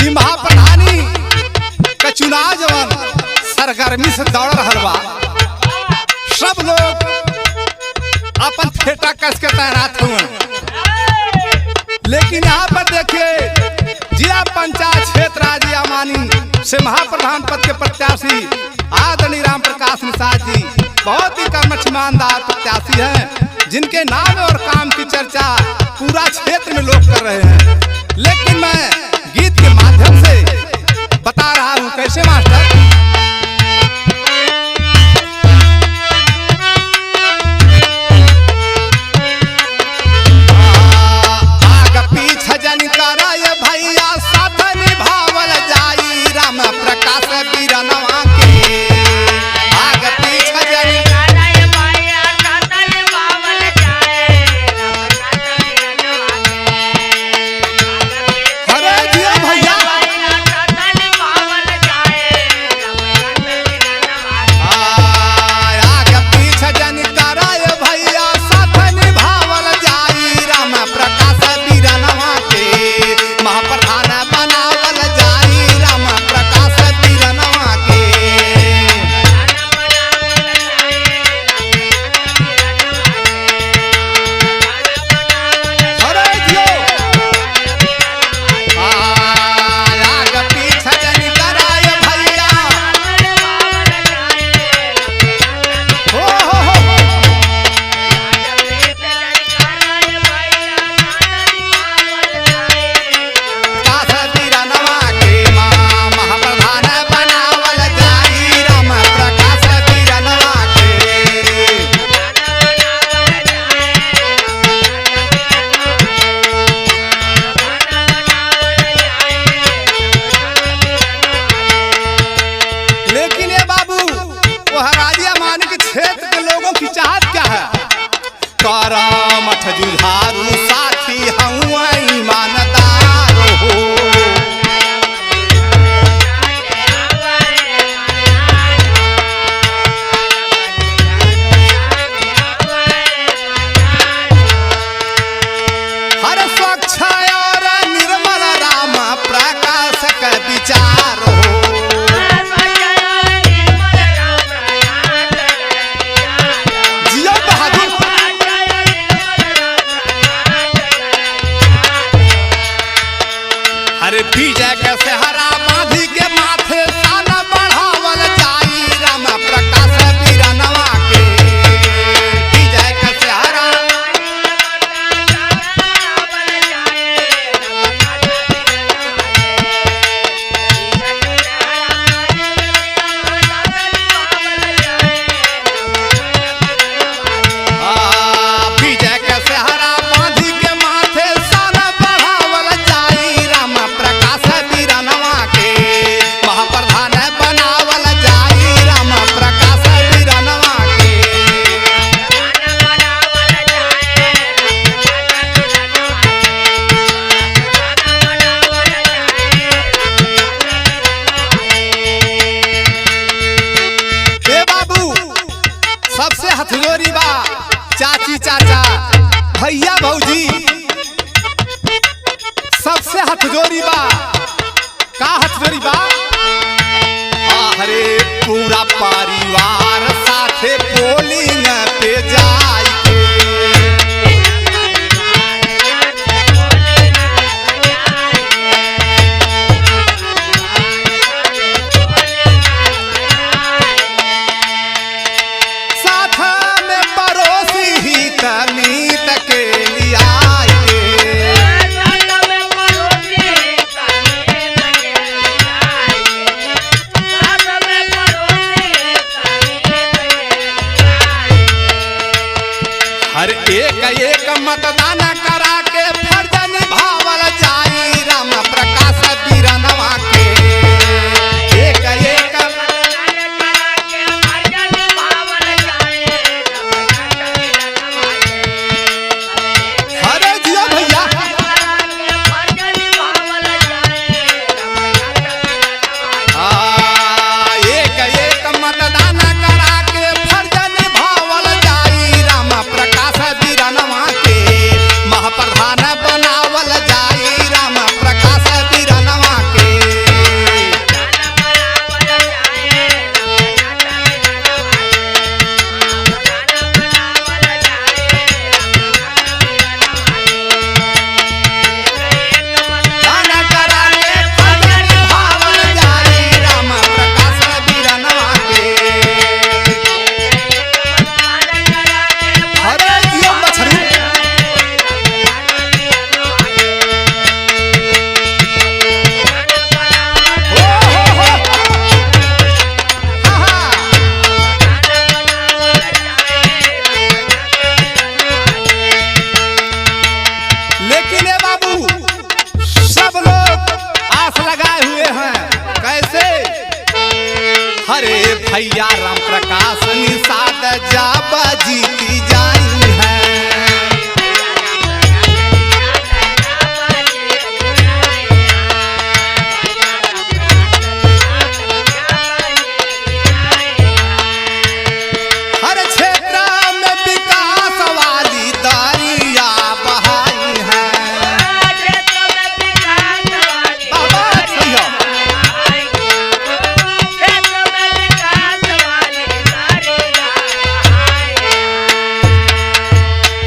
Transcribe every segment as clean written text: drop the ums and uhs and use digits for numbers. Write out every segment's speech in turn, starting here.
ई महाप्रधानी का चुनाव जवन सरगर्मी से दौड़ रहल बा। सब लोग अपन फेटा कस के तैनात हुए, लेकिन यहाँ पर देखिए जिला पंचायत क्षेत्र राजिया मानी से महाप्रधान पद के प्रत्याशी आदरणीय राम प्रकाश निषाद जी बहुत ही कर्मठ ईमानदार प्रत्याशी हैं, जिनके नाम और काम की चर्चा पूरा क्षेत्र में लोग कर रहे हैं। लेकिन मैं गीत के माध्यम से बता रहा हूँ कैसे मास्टर। आग पीछे जन कराए भैया साथ निभावल जाई राम प्रकाश बीरनवा के। आग पीछे जन मठ जुझारू साथी हूँ ईमानदार हो। हर स्वच्छ और निर्मल राम प्रकाश का विचार हो। विजय के सहरा बांधी के माथे साना बढ़ावल जाई राम प्रकाश बीरनवा के। विजय के सहरा विजय के सहरा बांधी के माथे साना बढ़ावल जाई राम बीरनवा के। महाप्रधान बनावल जाई राम प्रकाश बीरनवा के। हे बाबू सबसे हथजोरी बा चाची चाचा भैया भौजी सबसे हथजोरी बा। का हथजोरी बा? अरे पूरा परिवार साथे पोलिंग पे जाई के। साथ में पड़ोसी ही तमीत के लिया हर एक मतदान करा के फर्ज निभावल जाई राम प्रकाश बीरनवा के। एक अरे जिया भैया एक मतदान करा के फर्ज निभावल जाई राम प्रकाश बीरनवा के। भैया राम प्रकाश निषाद जब जीती जाई है। हर क्षेत्र में विकास वाली दरिया बहाई है। बाबा भैया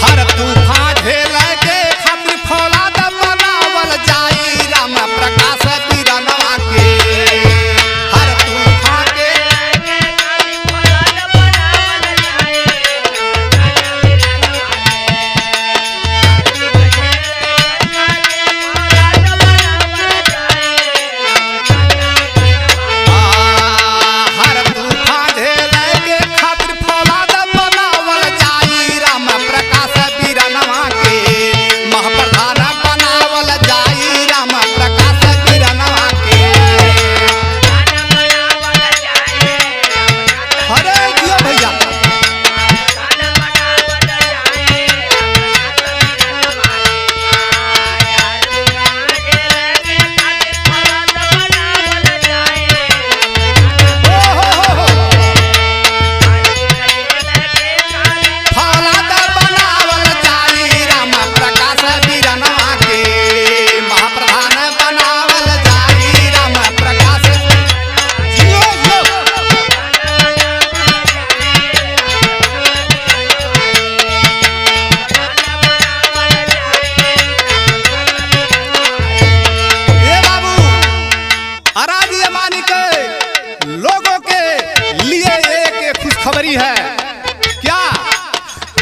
हर तूफान झेले के खातिर फौलाद बनावल जाई राम प्रकाश बीरनवा के। हर तूफान के हर तूफान झेले के खातिर फौलाद बनावल जाई राम प्रकाश बीरनवा के। महाप्रधान बनावल जाई राम प्रकाश बीरनवा के। अरे जियो भैया फौलाद बनावल जाई राम प्रकाश बीरनवा के। महाप्रधान बनावल जाई राम प्रकाश जियो जियो। ए बाबू अराजी अमानी के लोगों के लिए एक खुशखबरी है। क्या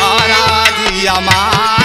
अराजी अमानी